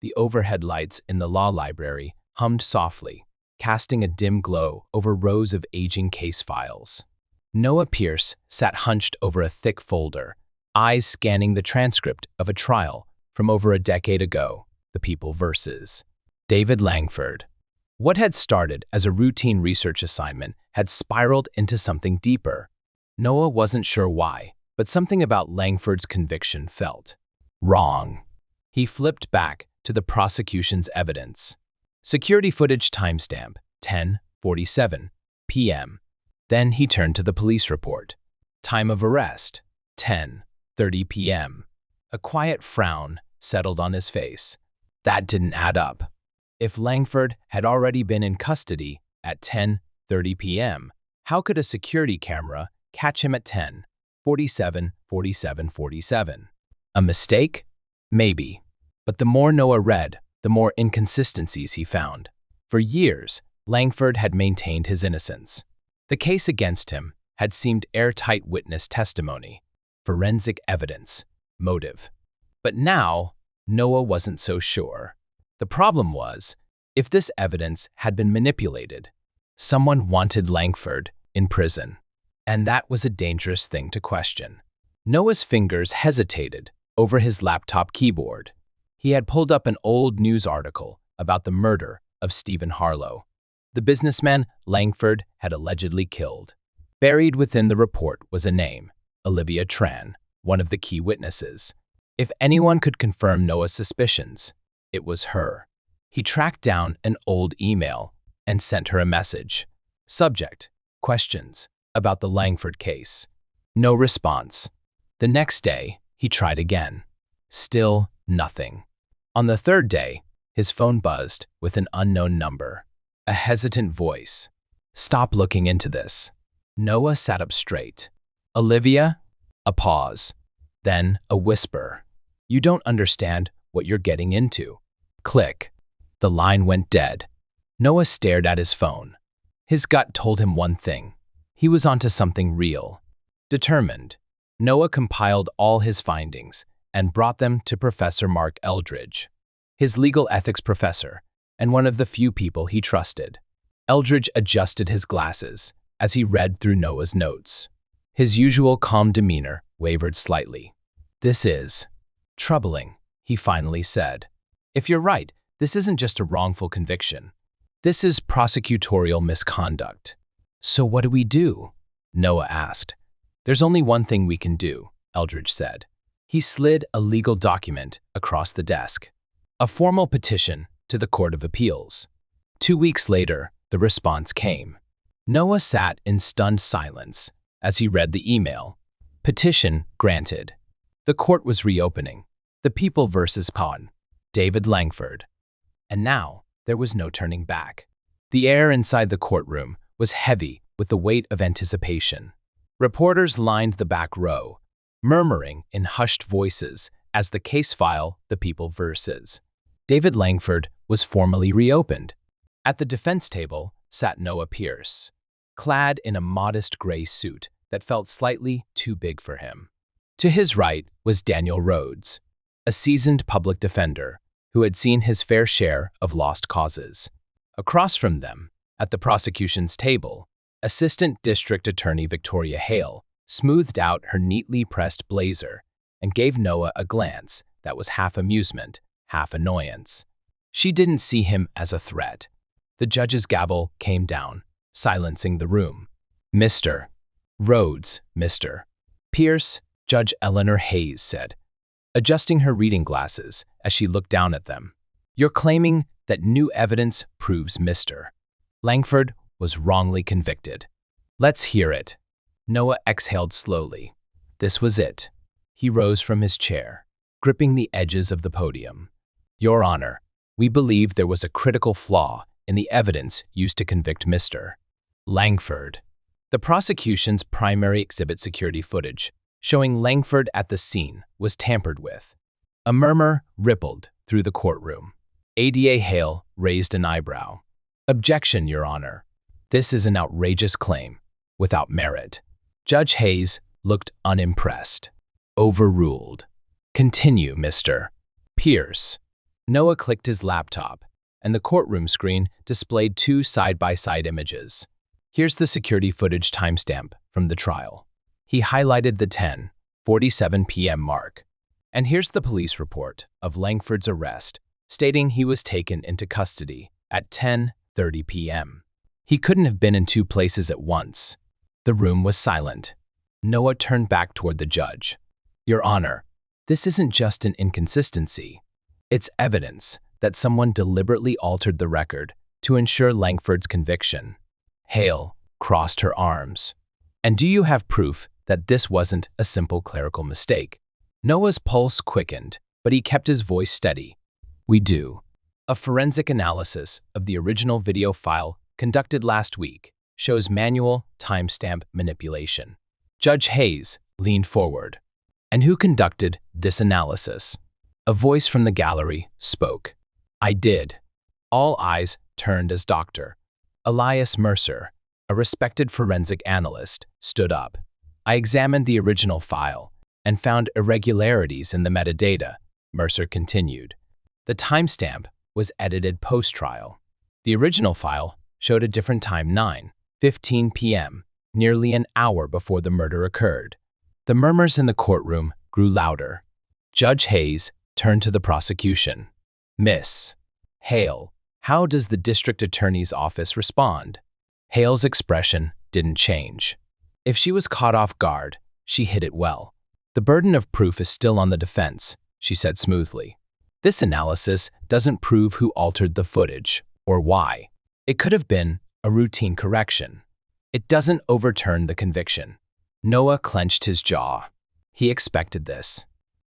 The overhead lights in the law library hummed softly, casting a dim glow over rows of aging case files. Noah Pierce sat hunched over a thick folder, eyes scanning the transcript of a trial from over a decade ago, The People versus David Langford. What had started as a routine research assignment had spiraled into something deeper. Noah wasn't sure why, but something about Langford's conviction felt wrong. He flipped back to the prosecution's evidence. Security footage timestamp, 10:47 p.m. Then he turned to the police report. Time of arrest, 10:30 p.m. A quiet frown settled on his face. That didn't add up. If Langford had already been in custody at 10:30 p.m., how could a security camera catch him at 10:47? A mistake? Maybe. But the more Noah read, the more inconsistencies he found. For years, Langford had maintained his innocence. The case against him had seemed airtight witness testimony, forensic evidence, motive. But now, Noah wasn't so sure. The problem was, if this evidence had been manipulated, someone wanted Langford in prison. And that was a dangerous thing to question. Noah's fingers hesitated over his laptop keyboard. He had pulled up an old news article about the murder of Stephen Harlow, the businessman Langford had allegedly killed. Buried within the report was a name, Olivia Tran, one of the key witnesses. If anyone could confirm Noah's suspicions, it was her. He tracked down an old email and sent her a message. Subject: questions about the Langford case. No response. The next day, he tried again. Still nothing. On the third day, his phone buzzed with an unknown number. A hesitant voice. Stop looking into this. Noah sat up straight. Olivia? A pause. Then a whisper. You don't understand what you're getting into. Click. The line went dead. Noah stared at his phone. His gut told him one thing. He was onto something real. Determined, Noah compiled all his findings and brought them to Professor Mark Eldridge, his legal ethics professor, and one of the few people he trusted. Eldridge adjusted his glasses as he read through Noah's notes. His usual calm demeanor wavered slightly. This is troubling, he finally said. If you're right, this isn't just a wrongful conviction. This is prosecutorial misconduct. So what do we do? Noah asked. There's only one thing we can do, Eldridge said. He slid a legal document across the desk. A formal petition to the Court of Appeals. 2 weeks later, the response came. Noah sat in stunned silence as he read the email. Petition granted. The court was reopening. The People versus David Langford. And now, there was no turning back. The air inside the courtroom was heavy with the weight of anticipation. Reporters lined the back row, murmuring in hushed voices as the case file, The People versus David Langford, was formally reopened. At the defense table sat Noah Pierce, clad in a modest gray suit that felt slightly too big for him. To his right was Daniel Rhodes, a seasoned public defender who had seen his fair share of lost causes. Across from them, at the prosecution's table, Assistant District Attorney Victoria Hale smoothed out her neatly pressed blazer and gave Noah a glance that was half amusement, half annoyance. She didn't see him as a threat. The judge's gavel came down, silencing the room. Mr. Rhodes, Mr. Pierce, Judge Eleanor Hayes said, adjusting her reading glasses as she looked down at them. You're claiming that new evidence proves Mr. Langford was wrongly convicted. Let's hear it. Noah exhaled slowly. This was it. He rose from his chair, gripping the edges of the podium. Your Honor, we believe there was a critical flaw in the evidence used to convict Mr. Langford. The prosecution's primary exhibit security footage, showing Langford at the scene, was tampered with. A murmur rippled through the courtroom. ADA Hale raised an eyebrow. Objection, Your Honor. This is an outrageous claim, without merit. Judge Hayes looked unimpressed. Overruled. Continue, Mr. Pierce. Noah clicked his laptop, and the courtroom screen displayed two side-by-side images. Here's the security footage timestamp from the trial. He highlighted the 10:47 p.m. mark. And here's the police report of Langford's arrest, stating he was taken into custody at 10:30 p.m. He couldn't have been in two places at once. The room was silent. Noah turned back toward the judge. Your Honor, this isn't just an inconsistency. It's evidence that someone deliberately altered the record to ensure Langford's conviction. Hale crossed her arms. And do you have proof that this wasn't a simple clerical mistake? Noah's pulse quickened, but he kept his voice steady. We do. A forensic analysis of the original video file conducted last week shows manual timestamp manipulation. Judge Hayes leaned forward. And who conducted this analysis? A voice from the gallery spoke. I did. All eyes turned as Dr. Elias Mercer, a respected forensic analyst, stood up. I examined the original file and found irregularities in the metadata, Mercer continued. The timestamp was edited post-trial. The original file showed a different time, 9:15 p.m., nearly an hour before the murder occurred. The murmurs in the courtroom grew louder. Judge Hayes turned to the prosecution. Miss Hale, how does the district attorney's office respond? Hale's expression didn't change. If she was caught off guard, she hid it well. The burden of proof is still on the defense, she said smoothly. This analysis doesn't prove who altered the footage or why. It could have been a routine correction. It doesn't overturn the conviction. Noah clenched his jaw. He expected this.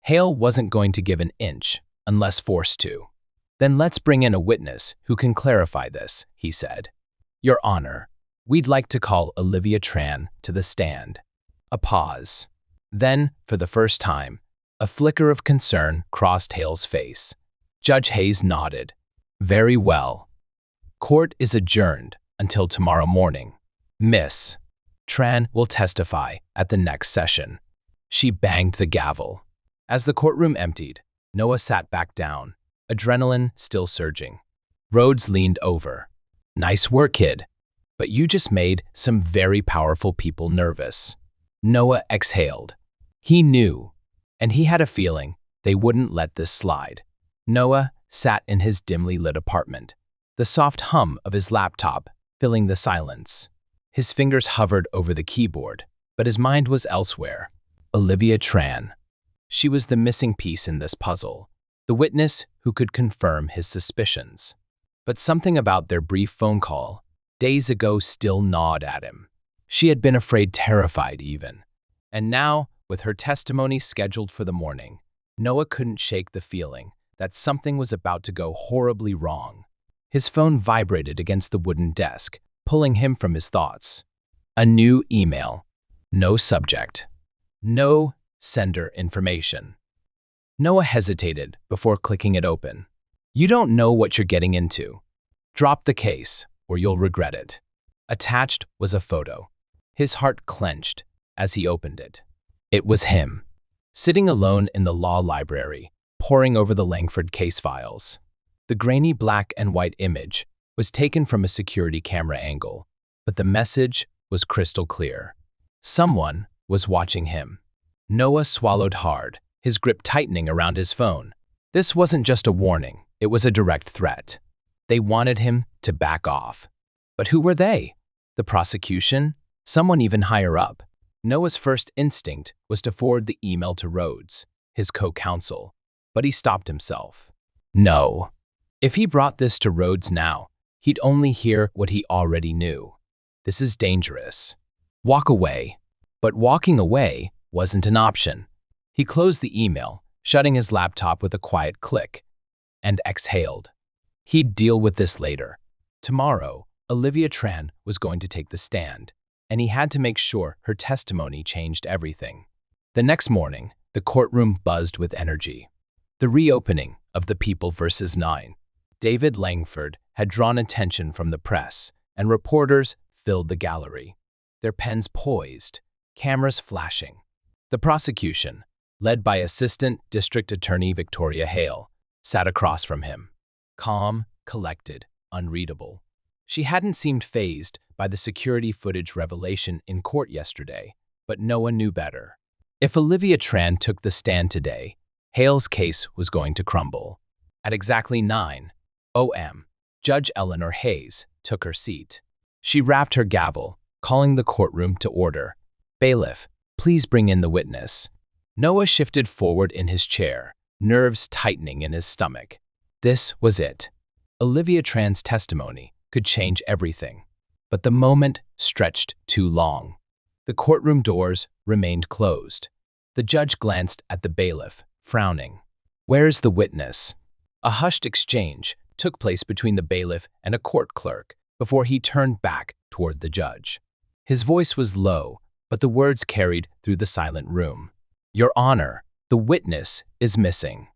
Hale wasn't going to give an inch unless forced to. Then let's bring in a witness who can clarify this, he said. Your Honor, we'd like to call Olivia Tran to the stand. A pause. Then, for the first time, a flicker of concern crossed Hale's face. Judge Hayes nodded. Very well. Court is adjourned until tomorrow morning. Miss Tran will testify at the next session. She banged the gavel. As the courtroom emptied, Noah sat back down, adrenaline still surging. Rhodes leaned over. Nice work, kid. But you just made some very powerful people nervous. Noah exhaled. He knew, and he had a feeling they wouldn't let this slide. Noah sat in his dimly lit apartment, the soft hum of his laptop filling the silence. His fingers hovered over the keyboard, but his mind was elsewhere. Olivia Tran. She was the missing piece in this puzzle, the witness who could confirm his suspicions. But something about their brief phone call days ago still gnawed at him. She had been afraid, terrified even. And now, with her testimony scheduled for the morning, Noah couldn't shake the feeling that something was about to go horribly wrong. His phone vibrated against the wooden desk, pulling him from his thoughts. A new email. No subject. No sender information. Noah hesitated before clicking it open. You don't know what you're getting into. Drop the case, or you'll regret it. Attached was a photo. His heart clenched as he opened it. It was him, sitting alone in the law library, poring over the Langford case files. The grainy black and white image was taken from a security camera angle, but the message was crystal clear. Someone was watching him. Noah swallowed hard, his grip tightening around his phone. This wasn't just a warning, it was a direct threat. They wanted him to back off. But who were they? The prosecution? Someone even higher up? Noah's first instinct was to forward the email to Rhodes, his co-counsel, but he stopped himself. No. If he brought this to Rhodes now, he'd only hear what he already knew. This is dangerous. Walk away. But walking away wasn't an option. He closed the email, shutting his laptop with a quiet click, and exhaled. He'd deal with this later. Tomorrow, Olivia Tran was going to take the stand, and he had to make sure her testimony changed everything. The next morning, the courtroom buzzed with energy. The reopening of the People vs. 9. David Langford had drawn attention from the press, and reporters filled the gallery, their pens poised, cameras flashing. The prosecution, led by Assistant District Attorney Victoria Hale, sat across from him. Calm, collected, unreadable. She hadn't seemed fazed by the security footage revelation in court yesterday, but Noah knew better. If Olivia Tran took the stand today, Hale's case was going to crumble. At exactly 9:00 a.m., Judge Eleanor Hayes took her seat. She rapped her gavel, calling the courtroom to order. "Bailiff, please bring in the witness." Noah shifted forward in his chair, nerves tightening in his stomach. This was it. Olivia Tran's testimony could change everything. But the moment stretched too long. The courtroom doors remained closed. The judge glanced at the bailiff, frowning. "Where's the witness?" A hushed exchange took place between the bailiff and a court clerk before he turned back toward the judge. His voice was low, but the words carried through the silent room. "Your Honor, the witness is missing."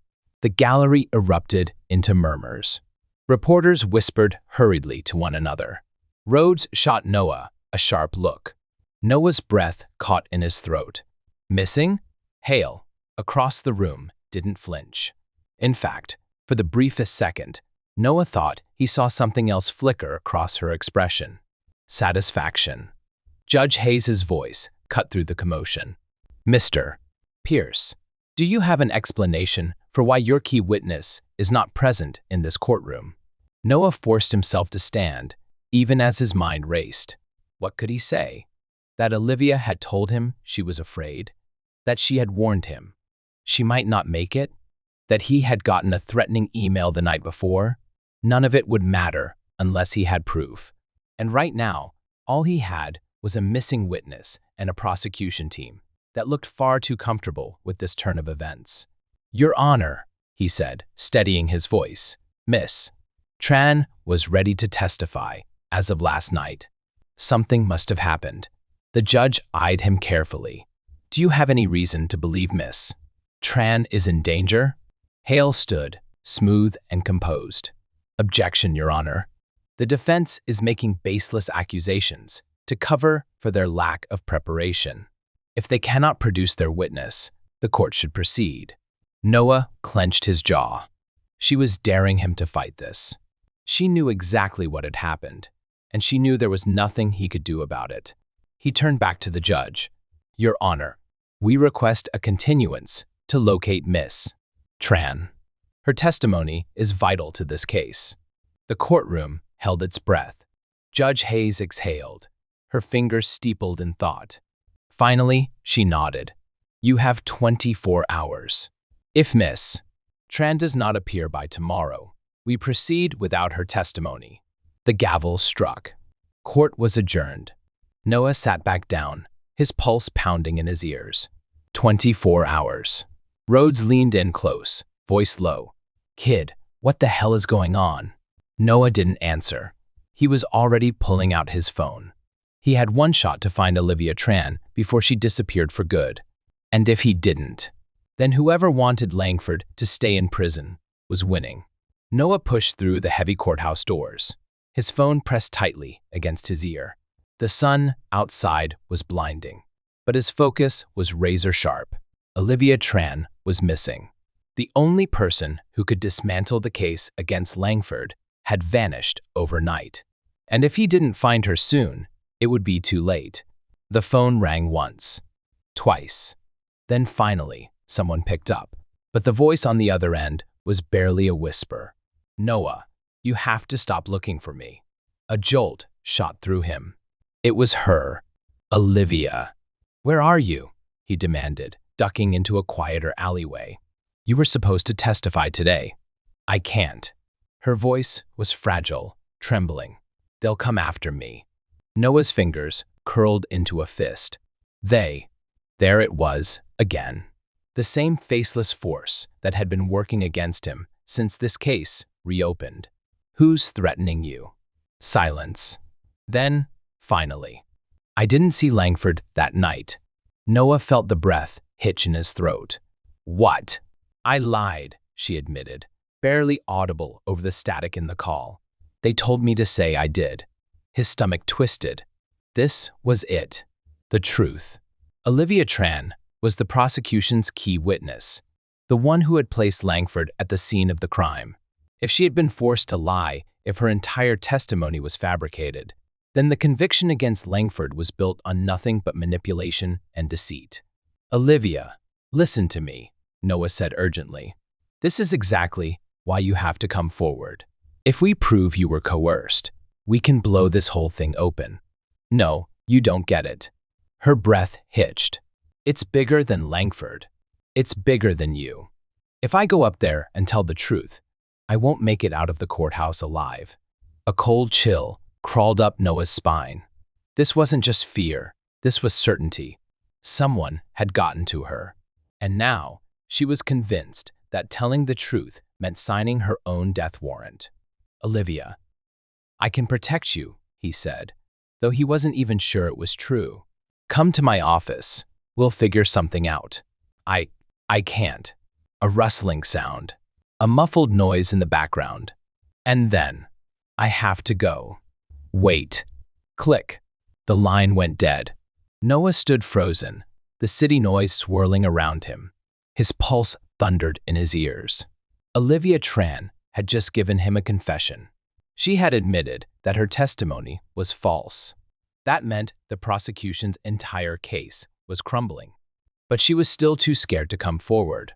The gallery erupted into murmurs. Reporters whispered hurriedly to one another. Rhodes shot Noah a sharp look. Noah's breath caught in his throat. "Missing?" Hale, across the room, didn't flinch. In fact, for the briefest second, Noah thought he saw something else flicker across her expression. Satisfaction. Judge Hayes's voice cut through the commotion. "Mr. Pierce, do you have an explanation for why your key witness is not present in this courtroom?" Noah forced himself to stand, even as his mind raced. What could he say? That Olivia had told him she was afraid? That she had warned him she might not make it? That he had gotten a threatening email the night before? None of it would matter unless he had proof. And right now, all he had was a missing witness and a prosecution team that looked far too comfortable with this turn of events. "Your Honor," he said, steadying his voice, "Miss Tran was ready to testify as of last night." Something must have happened. The judge eyed him carefully. "Do you have any reason to believe Miss Tran is in danger?" Hale stood, smooth and composed. "Objection, Your Honor. The defense is making baseless accusations to cover for their lack of preparation. If they cannot produce their witness, the court should proceed." Noah clenched his jaw. She was daring him to fight this. She knew exactly what had happened, and she knew there was nothing he could do about it. He turned back to the judge. "Your Honor, we request a continuance to locate Miss Tran. Her testimony is vital to this case." The courtroom held its breath. Judge Hayes exhaled, her fingers steepled in thought. Finally, she nodded. "You have 24 hours. If Miss Tran does not appear by tomorrow, we proceed without her testimony." The gavel struck. Court was adjourned. Noah sat back down, his pulse pounding in his ears. 24 hours. Rhodes leaned in close, voice low. "Kid, what the hell is going on?" Noah didn't answer. He was already pulling out his phone. He had one shot to find Olivia Tran before she disappeared for good. And if he didn't, then whoever wanted Langford to stay in prison was winning. Noah pushed through the heavy courthouse doors, his phone pressed tightly against his ear. The sun outside was blinding, but his focus was razor sharp. Olivia Tran was missing. The only person who could dismantle the case against Langford had vanished overnight. And if he didn't find her soon, it would be too late. The phone rang once, twice. Then finally, someone picked up. But the voice on the other end was barely a whisper. "Noah, you have to stop looking for me." A jolt shot through him. It was her, Olivia. "Where are you?" he demanded, ducking into a quieter alleyway. "You were supposed to testify today." "I can't." Her voice was fragile, trembling. "They'll come after me." Noah's fingers curled into a fist. There it was, again. The same faceless force that had been working against him since this case reopened. "Who's threatening you?" Silence. Then, finally, "I didn't see Langford that night." Noah felt the breath hitch in his throat. "What?" "I lied," she admitted, barely audible over the static in the call. "They told me to say I did." His stomach twisted. This was it. The truth. Olivia Tran was the prosecution's key witness. the one who had placed Langford at the scene of the crime. If she had been forced to lie, if her entire testimony was fabricated, then the conviction against Langford was built on nothing but manipulation and deceit. Olivia, listen to me, Noah said urgently. This is exactly why you have to come forward. If we prove you were coerced, we can blow this whole thing open. No, you don't get it. Her breath hitched. It's bigger than Langford. It's bigger than you. If I go up there and tell the truth, I won't make it out of the courthouse alive. A cold chill crawled up Noah's spine. This wasn't just fear, this was certainty. Someone had gotten to her. And now, she was convinced that telling the truth meant signing her own death warrant. Olivia, I can protect you, he said, though he wasn't even sure it was true. Come to my office. We'll figure something out. I can't. A rustling sound. A muffled noise in the background. And then, I have to go. Wait. Click. The line went dead. Noah stood frozen, the city noise swirling around him. His pulse thundered in his ears. Olivia Tran had just given him a confession. She had admitted that her testimony was false. That meant the prosecution's entire case was crumbling. But she was still too scared to come forward.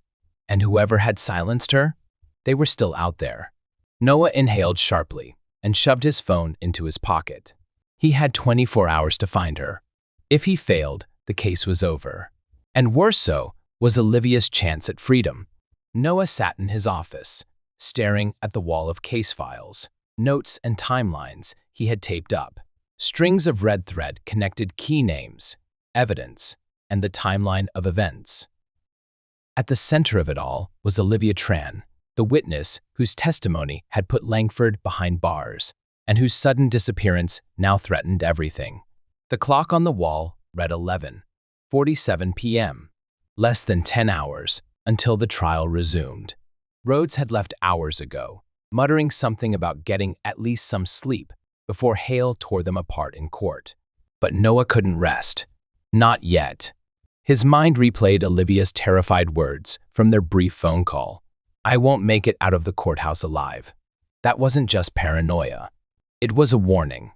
And whoever had silenced her, they were still out there. Noah inhaled sharply and shoved his phone into his pocket. He had 24 hours to find her. If he failed, the case was over. And worse so was Olivia's chance at freedom. Noah sat in his office, staring at the wall of case files, notes and timelines he had taped up. Strings of red thread connected key names, evidence, and the timeline of events. At the center of it all was Olivia Tran, the witness whose testimony had put Langford behind bars, and whose sudden disappearance now threatened everything. The clock on the wall read 11:47 p.m. Less than 10 hours until the trial resumed. Rhodes had left hours ago, muttering something about getting at least some sleep before Hale tore them apart in court. But Noah couldn't rest. Not yet. His mind replayed Olivia's terrified words from their brief phone call. I won't make it out of the courthouse alive. That wasn't just paranoia. It was a warning.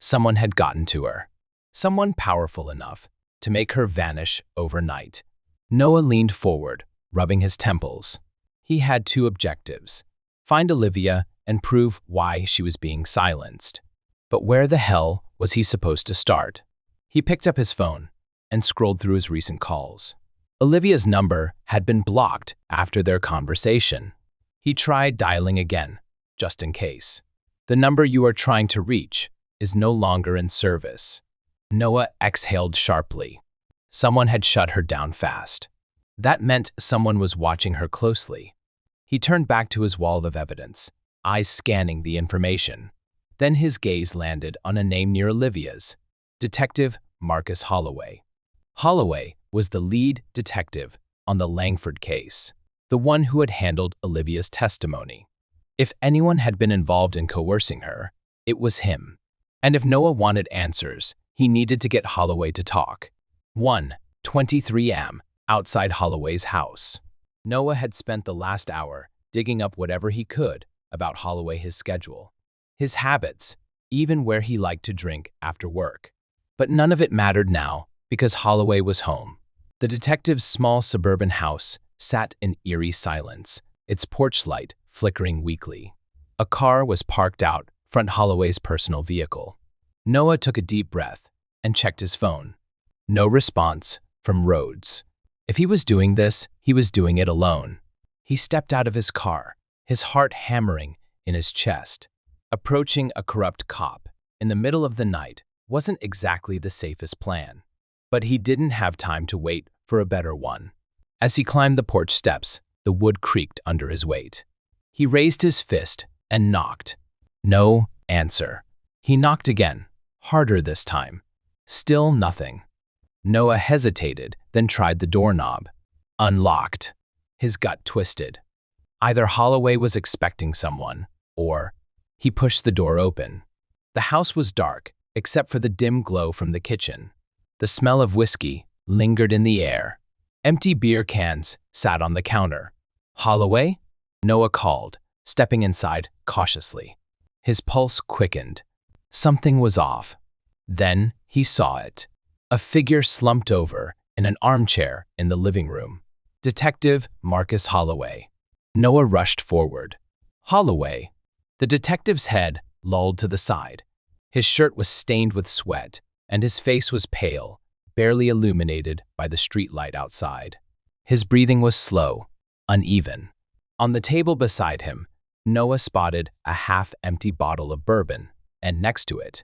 Someone had gotten to her. Someone powerful enough to make her vanish overnight. Noah leaned forward, rubbing his temples. He had two objectives: find Olivia and prove why she was being silenced. But where the hell was he supposed to start? He picked up his phone and scrolled through his recent calls. Olivia's number had been blocked after their conversation. He tried dialing again, just in case. The number you are trying to reach is no longer in service. Noah exhaled sharply. Someone had shut her down fast. That meant someone was watching her closely. He turned back to his wall of evidence, eyes scanning the information. Then his gaze landed on a name near Olivia's: Detective Marcus Holloway. Holloway was the lead detective on the Langford case, the one who had handled Olivia's testimony. If anyone had been involved in coercing her, it was him. And if Noah wanted answers, he needed to get Holloway to talk. 1:23 a.m. outside Holloway's house. Noah had spent the last hour digging up whatever he could about Holloway, his schedule, his habits, even where he liked to drink after work. But none of it mattered now, because Holloway was home. The detective's small suburban house sat in eerie silence, its porch light flickering weakly. A car was parked out front Holloway's personal vehicle. Noah took a deep breath and checked his phone. No response from Rhodes. If he was doing this, he was doing it alone. He stepped out of his car, his heart hammering in his chest. Approaching a corrupt cop in the middle of the night wasn't exactly the safest plan. But he didn't have time to wait for a better one. As he climbed the porch steps, the wood creaked under his weight. He raised his fist and knocked. No answer. He knocked again, harder this time. Still nothing. Noah hesitated, then tried the doorknob. Unlocked. His gut twisted. Either Holloway was expecting someone, or he pushed the door open. The house was dark, except for the dim glow from the kitchen. The smell of whiskey lingered in the air. Empty beer cans sat on the counter, Holloway? Noah called, stepping inside cautiously. His pulse quickened. Something was off. Then he saw it. A figure slumped over in an armchair in the living room. Detective Marcus Holloway. Noah rushed forward. Holloway. The detective's head lolled to the side. His shirt was stained with sweat, and his face was pale, barely illuminated by the streetlight outside. His breathing was slow, uneven. On the table beside him, Noah spotted a half-empty bottle of bourbon, and next to it,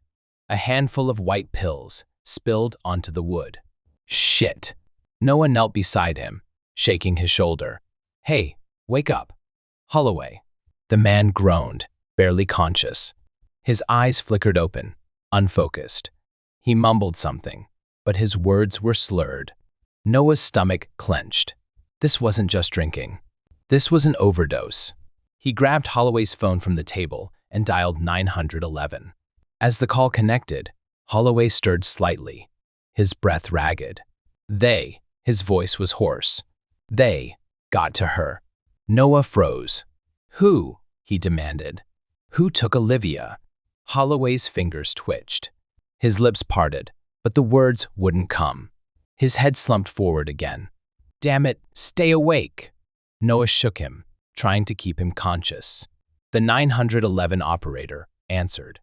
a handful of white pills spilled onto the wood. Shit! Noah knelt beside him, shaking his shoulder. Hey, wake up. Holloway. The man groaned, barely conscious. His eyes flickered open, unfocused. He mumbled something, but his words were slurred. Noah's stomach clenched. This wasn't just drinking. This was an overdose. He grabbed Holloway's phone from the table and dialed 911. As the call connected, Holloway stirred slightly, his breath ragged. His voice was hoarse. They got to her. Noah froze. Who? He demanded. Who took Olivia? Holloway's fingers twitched. His lips parted, but the words wouldn't come. His head slumped forward again. Damn it, stay awake! Noah shook him, trying to keep him conscious. The 911 operator answered.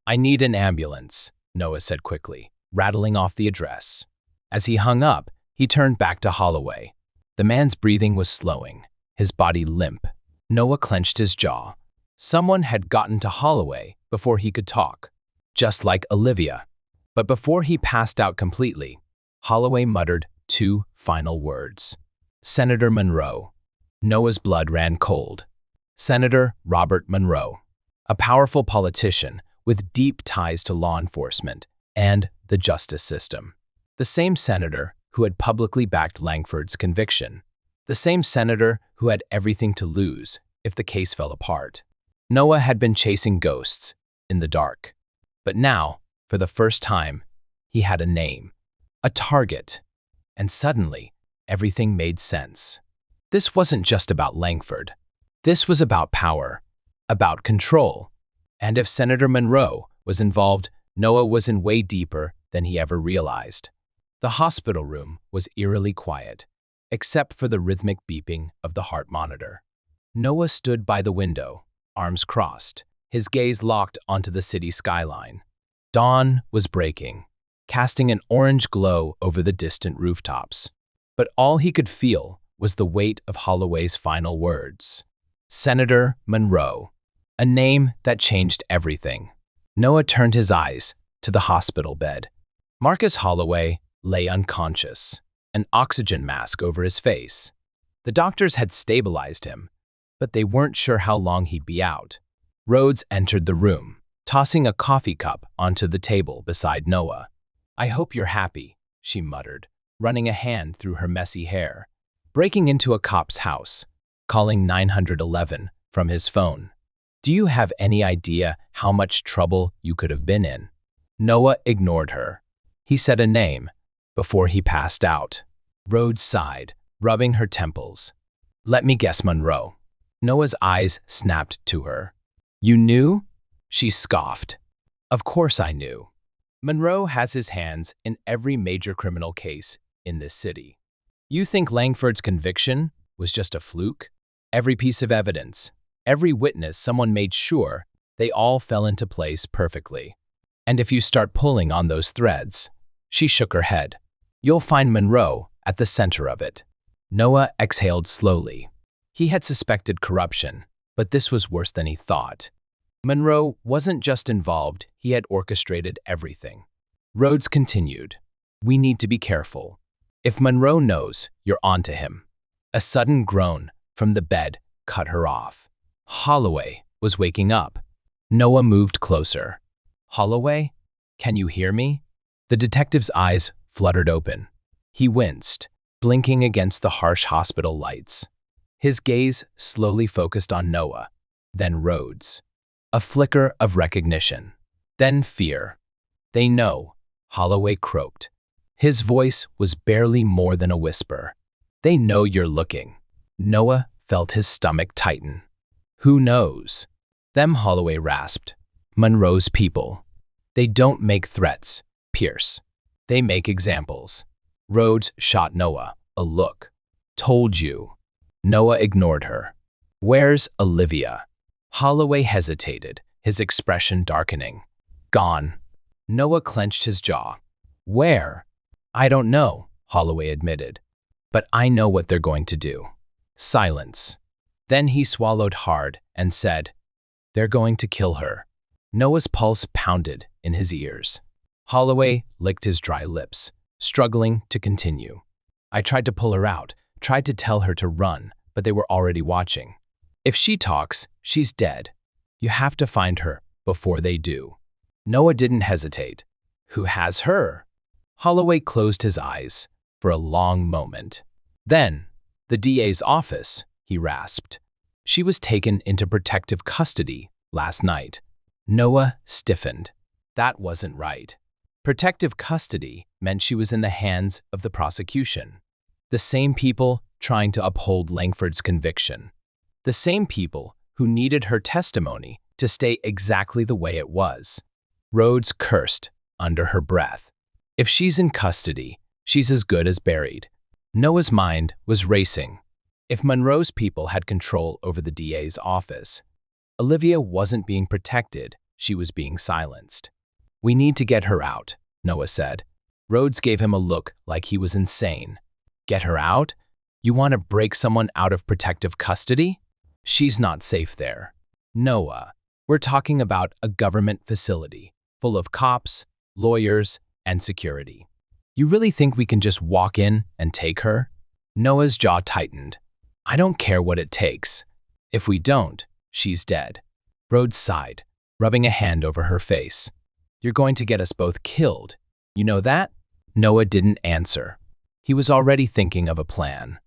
I need an ambulance, Noah said quickly, rattling off the address. As he hung up, he turned back to Holloway. The man's breathing was slowing, his body limp. Noah clenched his jaw. Someone had gotten to Holloway before he could talk, just like Olivia. But before he passed out completely, Holloway muttered two final words. Senator Monroe. Noah's blood ran cold. Senator Robert Monroe, a powerful politician with deep ties to law enforcement and the justice system. The same senator who had publicly backed Langford's conviction. The same senator who had everything to lose if the case fell apart. Noah had been chasing ghosts in the dark. But now, for the first time, he had a name, a target. And suddenly, everything made sense. This wasn't just about Langford. This was about power, about control. And if Senator Monroe was involved, Noah was in way deeper than he ever realized. The hospital room was eerily quiet, except for the rhythmic beeping of the heart monitor. Noah stood by the window, arms crossed, his gaze locked onto the city skyline. Dawn was breaking, casting an orange glow over the distant rooftops. But all he could feel was the weight of Holloway's final words. Senator Monroe, a name that changed everything. Noah turned his eyes to the hospital bed. Marcus Holloway lay unconscious, an oxygen mask over his face. The doctors had stabilized him, but they weren't sure how long he'd be out. Rhodes entered the room, tossing a coffee cup onto the table beside Noah. I hope you're happy, she muttered, running a hand through her messy hair. Breaking into a cop's house, calling 911 from his phone. Do you have any idea how much trouble you could have been in? Noah ignored her. He said a name before he passed out. Rhodes sighed, rubbing her temples. Let me guess, Monroe. Noah's eyes snapped to her. You knew? She scoffed. Of course I knew. Monroe has his hands in every major criminal case in this city. You think Langford's conviction was just a fluke? Every piece of evidence, every witness someone made sure, they all fell into place perfectly. And if you start pulling on those threads, she shook her head, you'll find Monroe at the center of it. Noah exhaled slowly. He had suspected corruption, but this was worse than he thought. Monroe wasn't just involved, he had orchestrated everything. Rhodes continued. We need to be careful. If Monroe knows, you're onto him. A sudden groan from the bed cut her off. Holloway was waking up. Noah moved closer. Holloway? Can you hear me? The detective's eyes fluttered open. He winced, blinking against the harsh hospital lights. His gaze slowly focused on Noah, then Rhodes. A flicker of recognition, then fear. They know, Holloway croaked. His voice was barely more than a whisper. They know you're looking. Noah felt his stomach tighten. Who knows? Them, Holloway rasped. Monroe's people. They don't make threats, Pierce. They make examples. Rhodes shot Noah a look. Told you. Noah ignored her. Where's Olivia? Holloway hesitated, his expression darkening. Gone. Noah clenched his jaw. Where? I don't know, Holloway admitted. But I know what they're going to do. Silence. Then he swallowed hard and said, They're going to kill her. Noah's pulse pounded in his ears. Holloway licked his dry lips, struggling to continue. I tried to pull her out, tried to tell her to run, but they were already watching. If she talks, she's dead. You have to find her before they do. Noah didn't hesitate. Who has her? Holloway closed his eyes for a long moment. Then, the DA's office, he rasped. She was taken into protective custody last night. Noah stiffened. That wasn't right. Protective custody meant she was in the hands of the prosecution. The same people trying to uphold Langford's conviction. The same people who needed her testimony to stay exactly the way it was. Rhodes cursed under her breath. If she's in custody, she's as good as buried. Noah's mind was racing. If Monroe's people had control over the DA's office, Olivia wasn't being protected, she was being silenced. We need to get her out, Noah said. Rhodes gave him a look like he was insane. Get her out? You want to break someone out of protective custody? She's not safe there. Noah, we're talking about a government facility, full of cops, lawyers, and security. You really think we can just walk in and take her? Noah's jaw tightened. I don't care what it takes. If we don't, she's dead. Rhodes sighed, rubbing a hand over her face. You're going to get us both killed. You know that? Noah didn't answer. He was already thinking of a plan.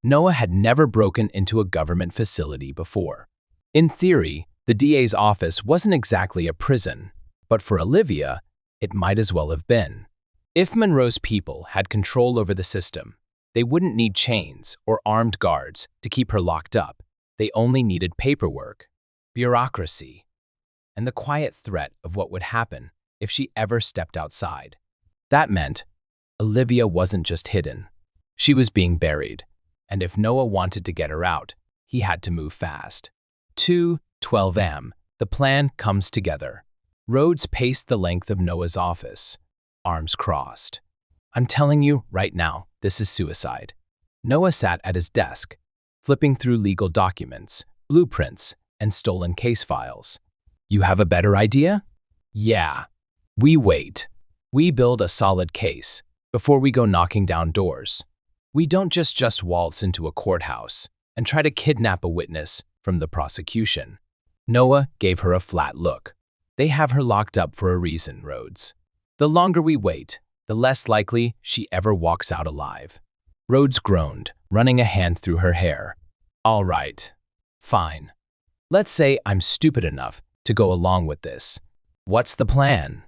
Noah had never broken into a government facility before. In theory, the DA's office wasn't exactly a prison, but for Olivia, it might as well have been. If Monroe's people had control over the system, they wouldn't need chains or armed guards to keep her locked up. They only needed paperwork, bureaucracy, and the quiet threat of what would happen if she ever stepped outside. That meant Olivia wasn't just hidden. She was being buried, and if Noah wanted to get her out, he had to move fast. 2:12 a.m. The plan comes together. Rhodes paced the length of Noah's office, arms crossed. I'm telling you right now, this is suicide. Noah sat at his desk, flipping through legal documents, blueprints, and stolen case files. You have a better idea? Yeah. We wait. We build a solid case before we go knocking down doors. We don't just waltz into a courthouse and try to kidnap a witness from the prosecution. Noah gave her a flat look. They have her locked up for a reason, Rhodes. The longer we wait, the less likely she ever walks out alive. Rhodes groaned, running a hand through her hair. All right. Fine. Let's say I'm stupid enough to go along with this. What's the plan?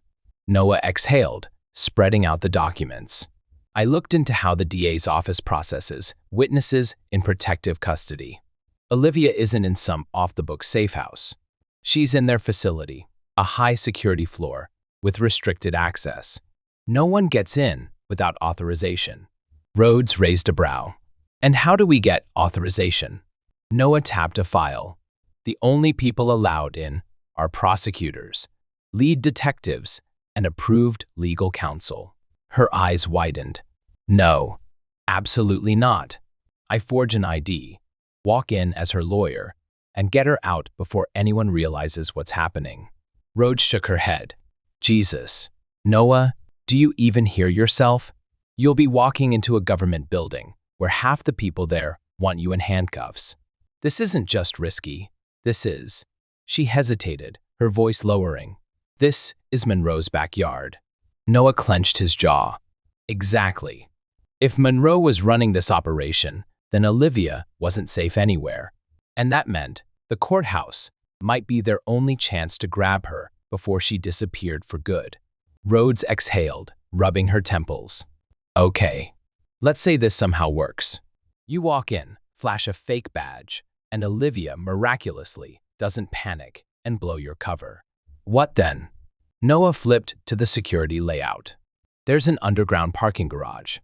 Noah exhaled, spreading out the documents. I looked into how the DA's office processes witnesses in protective custody. Olivia isn't in some off-the-book safe house. She's in their facility, a high-security floor with restricted access. No one gets in without authorization. Rhodes raised a brow. And how do we get authorization? Noah tapped a file. The only people allowed in are prosecutors, lead detectives, and approved legal counsel. Her eyes widened. No, absolutely not. I forge an ID, walk in as her lawyer, and get her out before anyone realizes what's happening. Rhodes shook her head. Jesus. Noah, do you even hear yourself? You'll be walking into a government building where half the people there want you in handcuffs. This isn't just risky. This is. She hesitated, her voice lowering. This is Monroe's backyard. Noah clenched his jaw. Exactly. If Monroe was running this operation, then Olivia wasn't safe anywhere. And that meant the courthouse might be their only chance to grab her before she disappeared for good. Rhodes exhaled, rubbing her temples. Okay. Let's say this somehow works. You walk in, flash a fake badge, and Olivia miraculously doesn't panic and blow your cover. What then? Noah flipped to the security layout. There's an underground parking garage.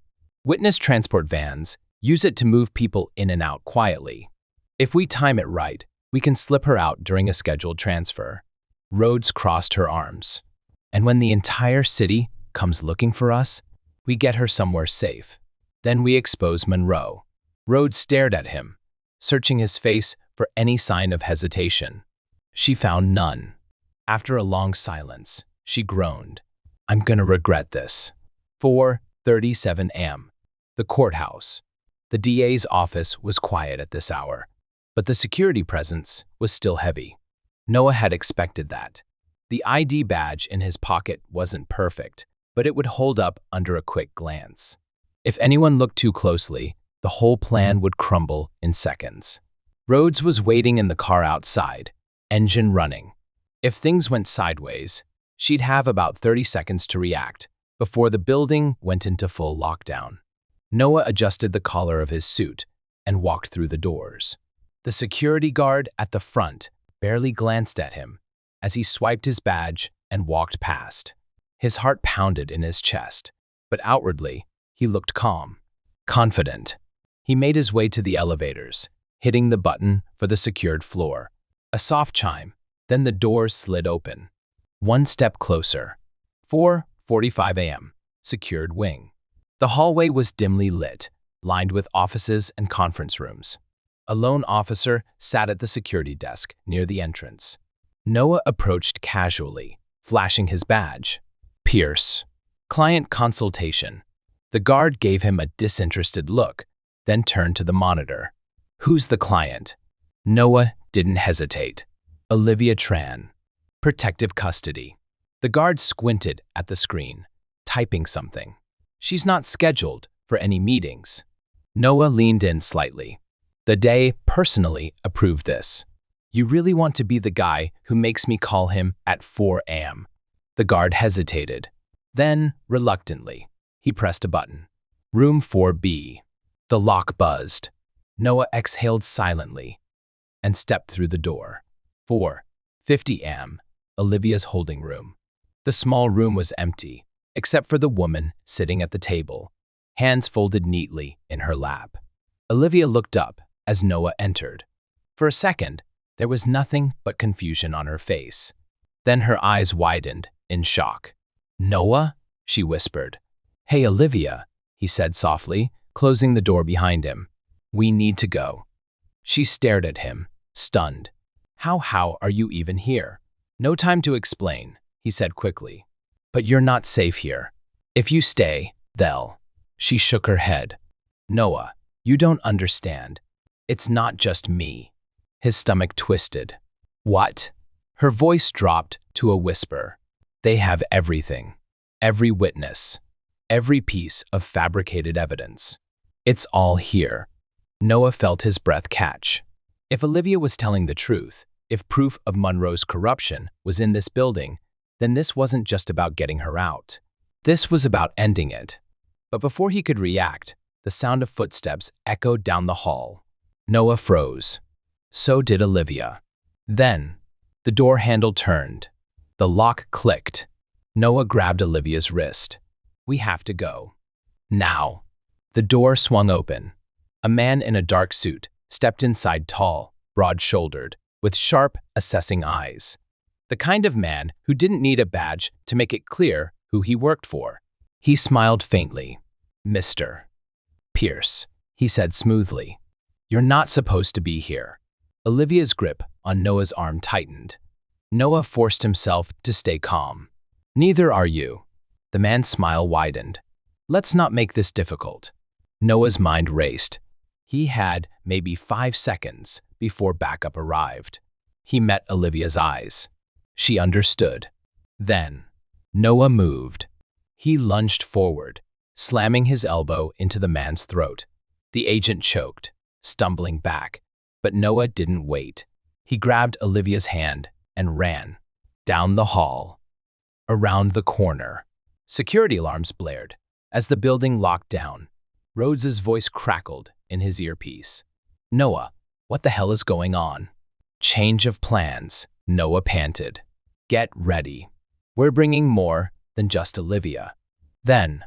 Witness transport vans use it to move people in and out quietly. If we time it right, we can slip her out during a scheduled transfer. Rhodes crossed her arms. And when the entire city comes looking for us, we get her somewhere safe. Then we expose Monroe. Rhodes stared at him, searching his face for any sign of hesitation. She found none. After a long silence, she groaned. I'm gonna regret this. 4:37 a.m. The courthouse. The DA's office was quiet at this hour, but the security presence was still heavy. Noah had expected that. The ID badge in his pocket wasn't perfect, but it would hold up under a quick glance. If anyone looked too closely, the whole plan would crumble in seconds. Rhodes was waiting in the car outside, engine running. If things went sideways, she'd have about 30 seconds to react before the building went into full lockdown. Noah adjusted the collar of his suit and walked through the doors. The security guard at the front barely glanced at him as he swiped his badge and walked past. His heart pounded in his chest, but outwardly, he looked calm, confident. He made his way to the elevators, hitting the button for the secured floor. A soft chime, then the doors slid open. One step closer. 4:45 a.m. Secured wing. The hallway was dimly lit, lined with offices and conference rooms. A lone officer sat at the security desk near the entrance. Noah approached casually, flashing his badge. Pierce. Client consultation. The guard gave him a disinterested look, then turned to the monitor. Who's the client? Noah didn't hesitate. Olivia Tran. Protective custody. The guard squinted at the screen, typing something. She's not scheduled for any meetings. Noah leaned in slightly. The DA personally approved this. You really want to be the guy who makes me call him at 4 a.m. The guard hesitated. Then, reluctantly, he pressed a button. Room 4B. The lock buzzed. Noah exhaled silently and stepped through the door. 4:50 a.m. Olivia's holding room. The small room was empty, except for the woman sitting at the table, hands folded neatly in her lap. Olivia looked up as Noah entered. For a second, there was nothing but confusion on her face. Then her eyes widened in shock. Noah? She whispered. Hey, Olivia, he said softly, closing the door behind him. We need to go. She stared at him, stunned. How are you even here? No time to explain, he said quickly. But you're not safe here. If you stay, they'll. She shook her head. Noah, you don't understand. It's not just me. His stomach twisted. What? Her voice dropped to a whisper. They have everything. Every witness. Every piece of fabricated evidence. It's all here. Noah felt his breath catch. If Olivia was telling the truth, if proof of Monroe's corruption was in this building, then this wasn't just about getting her out. This was about ending it. But before he could react, the sound of footsteps echoed down the hall. Noah froze. So did Olivia. Then, the door handle turned. The lock clicked. Noah grabbed Olivia's wrist. We have to go. Now. The door swung open. A man in a dark suit stepped inside, tall, broad-shouldered, with sharp, assessing eyes. The kind of man who didn't need a badge to make it clear who he worked for. He smiled faintly. Mr. Pierce, he said smoothly. You're not supposed to be here. Olivia's grip on Noah's arm tightened. Noah forced himself to stay calm. Neither are you. The man's smile widened. Let's not make this difficult. Noah's mind raced. He had maybe 5 seconds before backup arrived. He met Olivia's eyes. She understood. Then, Noah moved. He lunged forward, slamming his elbow into the man's throat. The agent choked, stumbling back, but Noah didn't wait. He grabbed Olivia's hand and ran. Down the hall. Around the corner. Security alarms blared. As the building locked down, Rhodes's voice crackled in his earpiece. Noah, What the hell is going on? Change of plans, Noah panted. Get ready. We're bringing more than just Olivia. Then,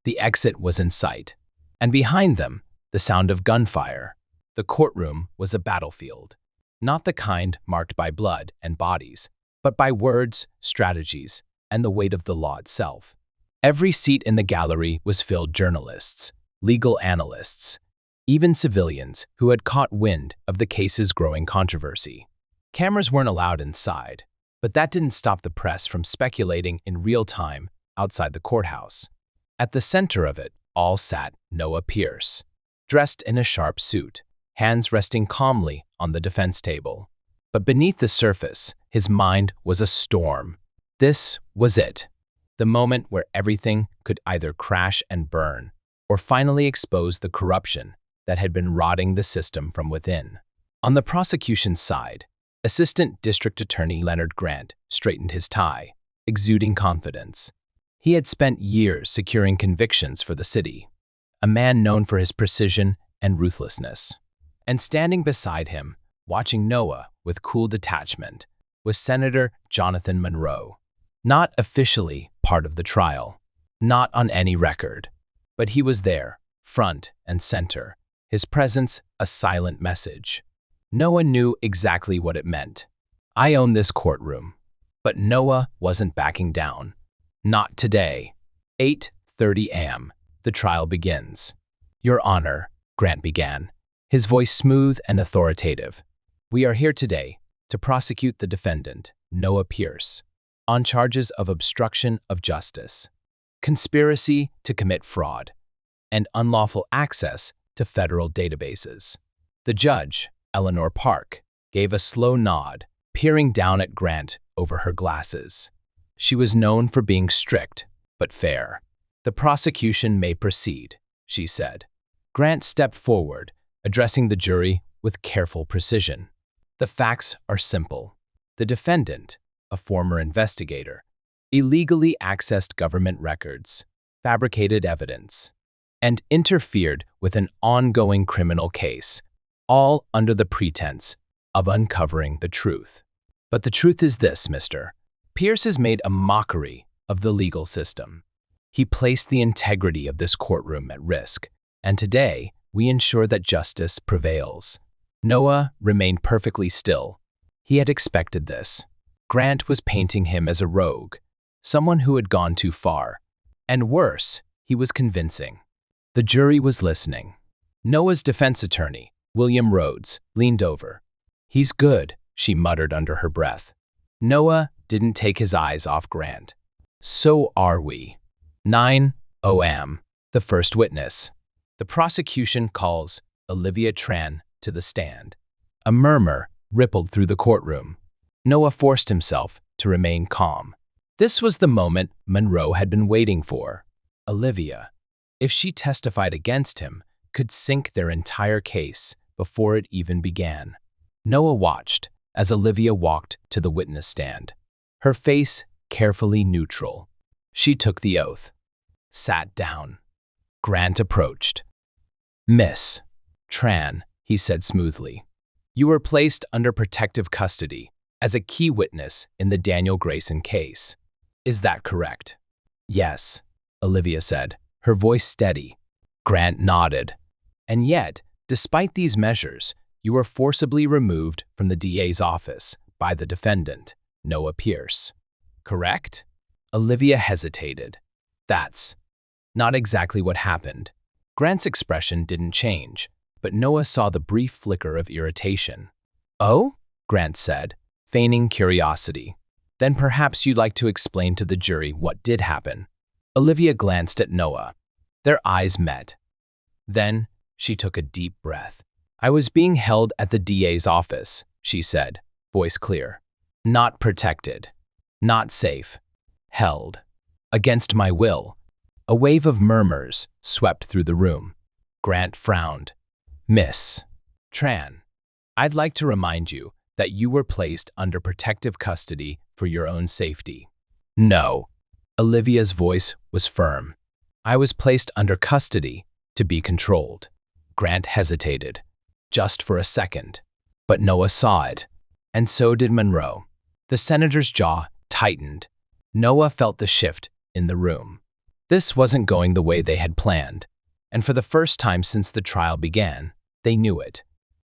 the exit was in sight, and behind them, the sound of gunfire. The courtroom was a battlefield, not the kind marked by blood and bodies, but by words, strategies, and the weight of the law itself. Every seat in the gallery was filled journalists, legal analysts, even civilians who had caught wind of the case's growing controversy. Cameras weren't allowed inside, but that didn't stop the press from speculating in real time outside the courthouse. At the center of it all sat Noah Pierce, dressed in a sharp suit, hands resting calmly on the defense table. But beneath the surface, his mind was a storm. This was it, the moment where everything could either crash and burn, or finally expose the corruption that had been rotting the system from within. On the prosecution's side, Assistant District Attorney Leonard Grant straightened his tie, exuding confidence. He had spent years securing convictions for the city, a man known for his precision and ruthlessness. And standing beside him, watching Noah with cool detachment, was Senator Jonathan Monroe. Not officially part of the trial, not on any record, but he was there, front and center, his presence a silent message. Noah knew exactly what it meant. I own this courtroom. But Noah wasn't backing down. Not today. 8:30 a.m. The trial begins. Your Honor, Grant began, his voice smooth and authoritative. We are here today to prosecute the defendant, Noah Pierce, on charges of obstruction of justice, conspiracy to commit fraud, and unlawful access to federal databases. The judge, Eleanor Park, gave a slow nod, peering down at Grant over her glasses. She was known for being strict, but fair. The prosecution may proceed, she said. Grant stepped forward, addressing the jury with careful precision. The facts are simple. The defendant, a former investigator, illegally accessed government records, fabricated evidence, and interfered with an ongoing criminal case, all under the pretense of uncovering the truth. But the truth is this, Mr. Pierce has made a mockery of the legal system. He placed the integrity of this courtroom at risk, and today we ensure that justice prevails. Noah remained perfectly still. He had expected this. Grant was painting him as a rogue, someone who had gone too far. And worse, he was convincing. The jury was listening. Noah's defense attorney, William Rhodes, leaned over. He's good, she muttered under her breath. Noah didn't take his eyes off Grant. So are we. 9 o.m. The first witness. The prosecution calls Olivia Tran to the stand. A murmur rippled through the courtroom. Noah forced himself to remain calm. This was the moment Monroe had been waiting for. Olivia, if she testified against him, could sink their entire case before it even began. Noah watched as Olivia walked to the witness stand, her face carefully neutral. She took the oath, sat down. Grant approached. Miss Tran, he said smoothly, you were placed under protective custody as a key witness in the Daniel Grayson case. Is that correct? Yes, Olivia said, her voice steady. Grant nodded. And yet, despite these measures, you were forcibly removed from the DA's office by the defendant, Noah Pierce. Correct? Olivia hesitated. That's not exactly what happened. Grant's expression didn't change, but Noah saw the brief flicker of irritation. Oh? Grant said, feigning curiosity. Then perhaps you'd like to explain to the jury what did happen. Olivia glanced at Noah. Their eyes met. Then she took a deep breath. I was being held at the DA's office, she said, voice clear. Not protected. Not safe. Held. Against my will. A wave of murmurs swept through the room. Grant frowned. Miss Tran, I'd like to remind you that you were placed under protective custody for your own safety. No. Olivia's voice was firm. I was placed under custody to be controlled. Grant hesitated. just for a second. But Noah saw it, and so did Monroe. The senator's jaw tightened. Noah felt the shift in the room. This wasn't going the way they had planned, and for the first time since the trial began, they knew it.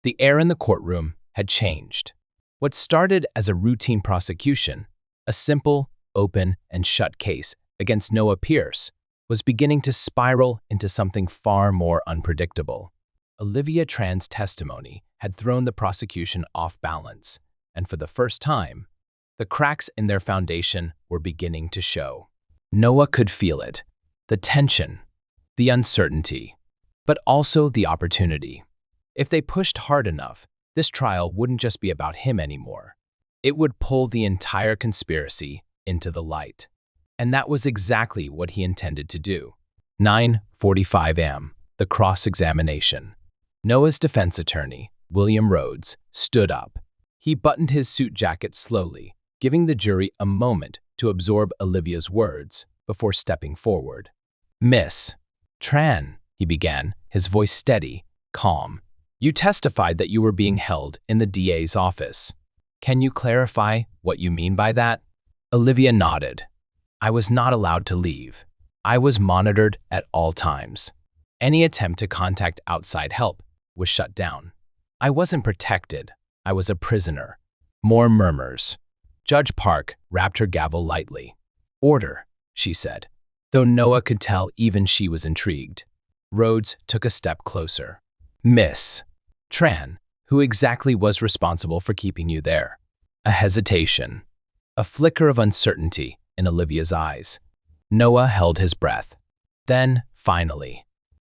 The air in the courtroom had changed. What started as a routine prosecution, a simple, open and shut case against Noah Pierce, was beginning to spiral into something far more unpredictable. Olivia Tran's testimony had thrown the prosecution off balance, and for the first time, the cracks in their foundation were beginning to show. Noah could feel it, the tension, the uncertainty, but also the opportunity. If they pushed hard enough, this trial wouldn't just be about him anymore. It would pull the entire conspiracy into the light. And that was exactly what he intended to do. 9:45 a.m. The cross-examination. Noah's defense attorney, William Rhodes, stood up. He buttoned his suit jacket slowly, giving the jury a moment to absorb Olivia's words before stepping forward. "Miss Tran," he began, his voice steady, calm. "You testified that you were being held in the DA's office. Can you clarify what you mean by that?" Olivia nodded. "I was not allowed to leave. I was monitored at all times. Any attempt to contact outside help was shut down. I wasn't protected. I was a prisoner." More murmurs. Judge Park rapped her gavel lightly. "Order," she said, though Noah could tell even she was intrigued. Rhodes took a step closer. "Miss Tran, who exactly was responsible for keeping you there?" A hesitation. A flicker of uncertainty in Olivia's eyes. Noah held his breath. Then, finally,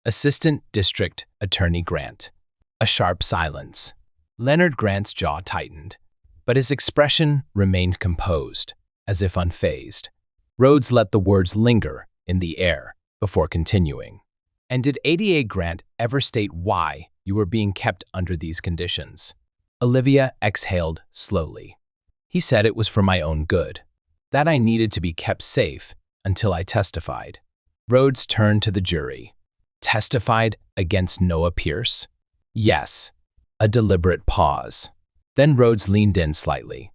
Assistant District Attorney Grant. A sharp silence. Leonard Grant's jaw tightened, but his expression remained composed, as if unfazed. Rhodes let the words linger in the air before continuing. "And did ADA Grant ever state why you were being kept under these conditions?" Olivia exhaled slowly. "He said it was for my own good, that I needed to be kept safe until I testified." Rhodes turned to the jury. "Testified against Noah Pierce?" "Yes." A deliberate pause. Then Rhodes leaned in slightly.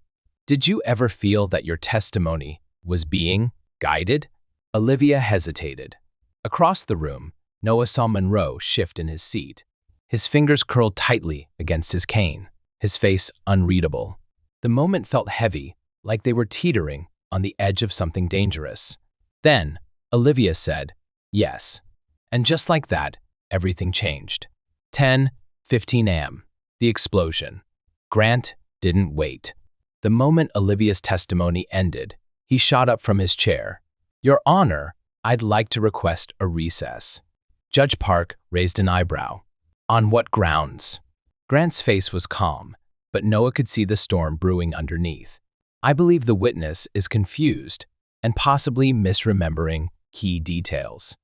"Did you ever feel that your testimony was being guided?" Olivia hesitated. Across the room, Noah saw Monroe shift in his seat. His fingers curled tightly against his cane, his face unreadable. The moment felt heavy, like they were teetering on the edge of something dangerous. Then, Olivia said, "Yes." And just like that, everything changed. 10:15 a.m. The explosion. Grant didn't wait. The moment Olivia's testimony ended, he shot up from his chair. "Your Honor, I'd like to request a recess." Judge Park raised an eyebrow. "On what grounds?" Grant's face was calm, but Noah could see the storm brewing underneath. "I believe the witness is confused and possibly misremembering key details.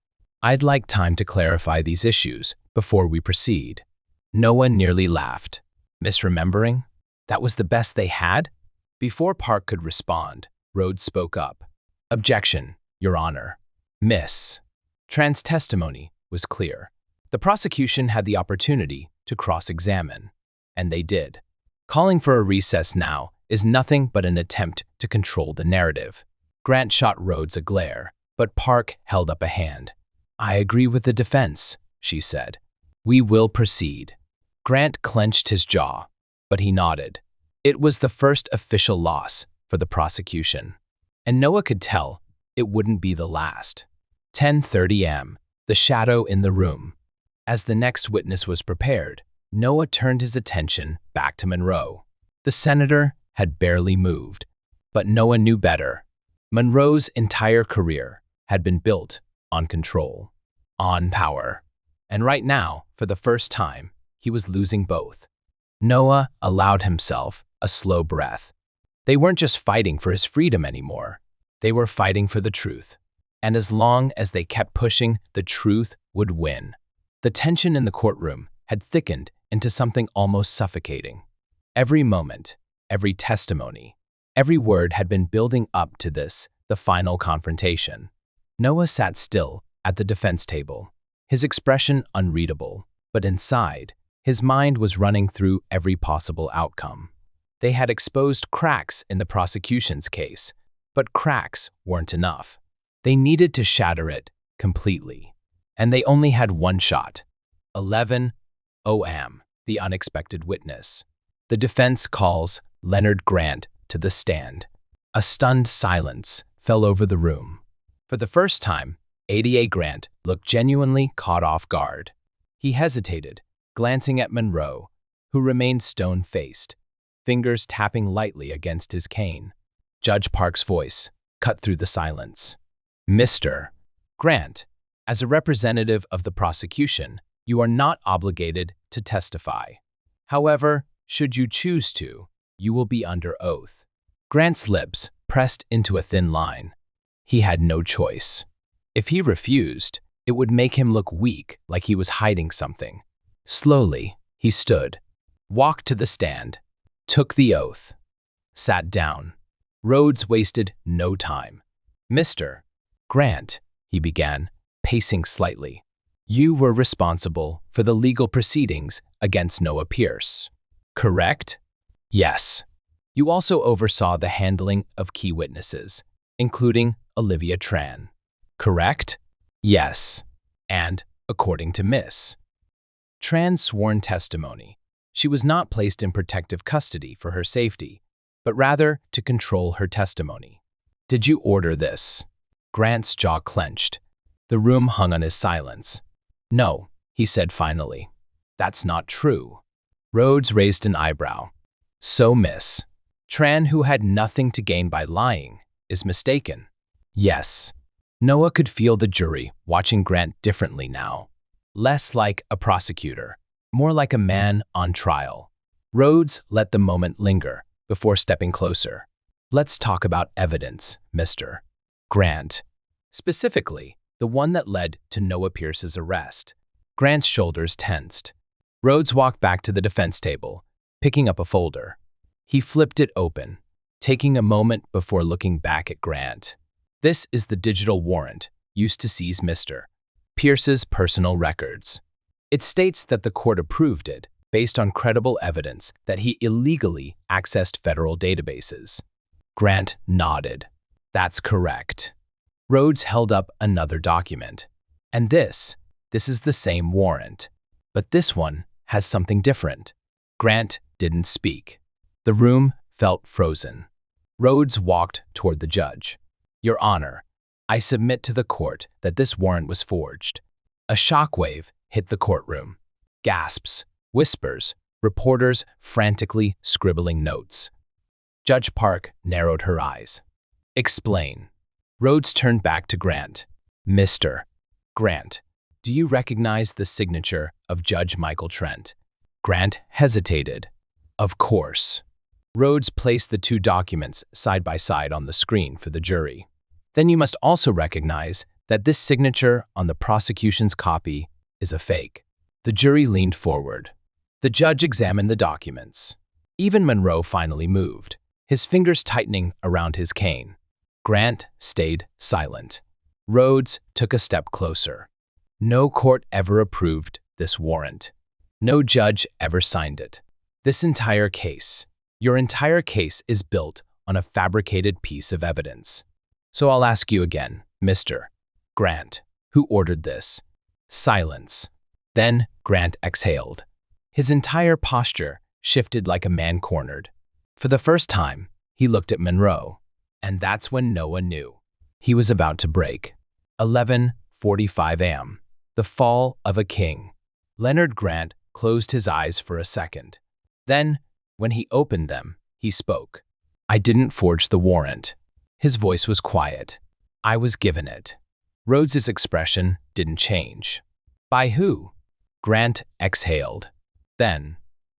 I'd like time to clarify these issues before we proceed." Noah nearly laughed. Misremembering? That was the best they had? Before Park could respond, Rhodes spoke up. "Objection, Your Honor." Miss Tran's testimony was clear. The prosecution had the opportunity to cross-examine, and they did. Calling for a recess now is nothing but an attempt to control the narrative. Grant shot Rhodes a glare, but Park held up a hand. "I agree with the defense," she said. "We will proceed." Grant clenched his jaw, but he nodded. It was the first official loss for the prosecution, and Noah could tell it wouldn't be the last. 10:30 a.m. The shadow in the room. As the next witness was prepared, Noah turned his attention back to Monroe. The senator had barely moved, but Noah knew better. Monroe's entire career had been built on control, on power, and right now, for the first time, he was losing both. Noah allowed himself a slow breath. They weren't just fighting for his freedom anymore. They were fighting for the truth. And as long as they kept pushing, the truth would win. The tension in the courtroom had thickened into something almost suffocating. Every moment, every testimony, every word had been building up to this, the final confrontation. Noah sat still at the defense table, his expression unreadable, but inside, His mind was running through every possible outcome. They had exposed cracks in the prosecution's case, but cracks weren't enough. They needed to shatter it completely. And they only had one shot. 11 OM, the unexpected witness. The defense calls Leonard Grant to the stand. A stunned silence fell over the room. For the first time, ADA Grant looked genuinely caught off guard. He hesitated, glancing at Monroe, who remained stone-faced, fingers tapping lightly against his cane. Judge Park's voice cut through the silence. Mr. Grant, as a representative of the prosecution, you are not obligated to testify. However, should you choose to, you will be under oath. Grant's lips pressed into a thin line. He had no choice. If he refused, it would make him look weak, like he was hiding something. Slowly, he stood, walked to the stand, took the oath, sat down. Rhodes wasted no time. Mr. Grant, he began, pacing slightly. You were responsible for the legal proceedings against Noah Pierce, correct? Yes. You also oversaw the handling of key witnesses, including Olivia Tran, correct? Yes. And, according to Miss Tran's sworn testimony, she was not placed in protective custody for her safety, but rather to control her testimony. Did you order this? Grant's jaw clenched. The room hung on his silence. No, he said finally. That's not true. Rhodes raised an eyebrow. So Miss Tran, who had nothing to gain by lying, is mistaken. Yes. Noah could feel the jury watching Grant differently now. Less like a prosecutor, more like a man on trial. Rhodes let the moment linger before stepping closer. Let's talk about evidence, Mr. Grant. Specifically, the one that led to Noah Pierce's arrest. Grant's shoulders tensed. Rhodes walked back to the defense table, picking up a folder. He flipped it open, taking a moment before looking back at Grant. This is the digital warrant used to seize Mr. Pierce's personal records. It states that the court approved it based on credible evidence that he illegally accessed federal databases. Grant nodded. That's correct. Rhodes held up another document. And this is the same warrant. But this one has something different. Grant didn't speak. The room felt frozen. Rhodes walked toward the judge. Your Honor, I submit to the court that this warrant was forged. A shockwave hit the courtroom. Gasps, whispers, reporters frantically scribbling notes. Judge Park narrowed her eyes. Explain. Rhodes turned back to Grant. Mr. Grant, do you recognize the signature of Judge Michael Trent? Grant hesitated. Of course. Rhodes placed the two documents side by side on the screen for the jury. Then you must also recognize that this signature on the prosecution's copy is a fake. The jury leaned forward. The judge examined the documents. Even Monroe finally moved, his fingers tightening around his cane. Grant stayed silent. Rhodes took a step closer. No court ever approved this warrant. No judge ever signed it. This entire case, your entire case is built on a fabricated piece of evidence. So I'll ask you again, Mr. Grant, who ordered this? Silence. Then Grant exhaled. His entire posture shifted like a man cornered. For the first time, he looked at Monroe. And that's when Noah knew. He was about to break. 11:45 a.m. The fall of a king. Leonard Grant closed his eyes for a second. Then, when he opened them, he spoke. I didn't forge the warrant. His voice was quiet. I was given it. Rhodes's expression didn't change. By who? Grant exhaled. Then,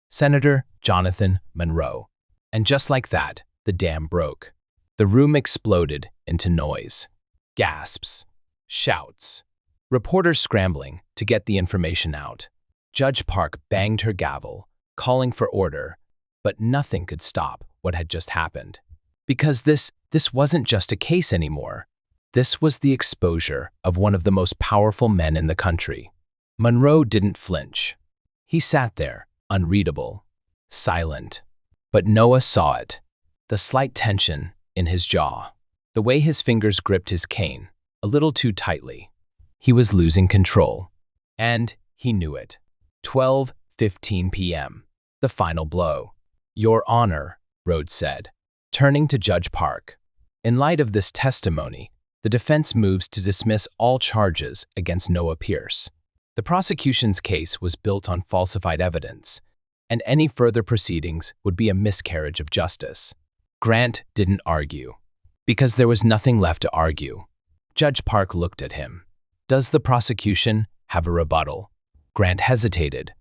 Senator Jonathan Monroe. And just like that, the dam broke. The room exploded into noise. Gasps. Shouts. Reporters scrambling to get the information out. Judge Park banged her gavel, calling for order, but nothing could stop what had just happened. Because this wasn't just a case anymore. This was the exposure of one of the most powerful men in the country. Monroe didn't flinch. He sat there, unreadable, silent. But Noah saw it. The slight tension in his jaw. The way his fingers gripped his cane, a little too tightly. He was losing control. And he knew it. 12:15 p.m. The final blow. "Your Honor," Rhodes said, turning to Judge Park. In light of this testimony, the defense moves to dismiss all charges against Noah Pierce. The prosecution's case was built on falsified evidence, and any further proceedings would be a miscarriage of justice. Grant didn't argue, because there was nothing left to argue. Judge Park looked at him. "Does the prosecution have a rebuttal?" Grant hesitated.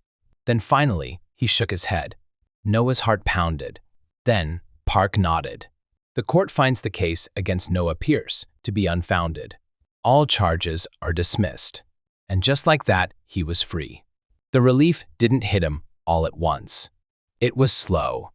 Then finally, he shook his head. Noah's heart pounded. Then Park nodded. "The court finds the case against Noah Pierce to be unfounded. All charges are dismissed." And just like that, he was free. The relief didn't hit him all at once. It was slow.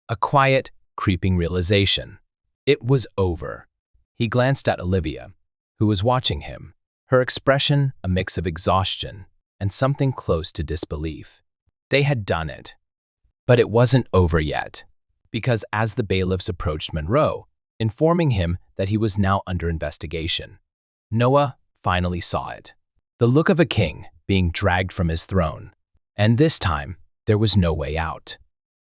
A quiet, creeping realization. It was over. He glanced at Olivia, who was watching him, her expression a mix of exhaustion and something close to disbelief. They had done it. But it wasn't over yet, because as the bailiffs approached Monroe, informing him that he was now under investigation, Noah finally saw it. The look of a king being dragged from his throne. And this time, there was no way out.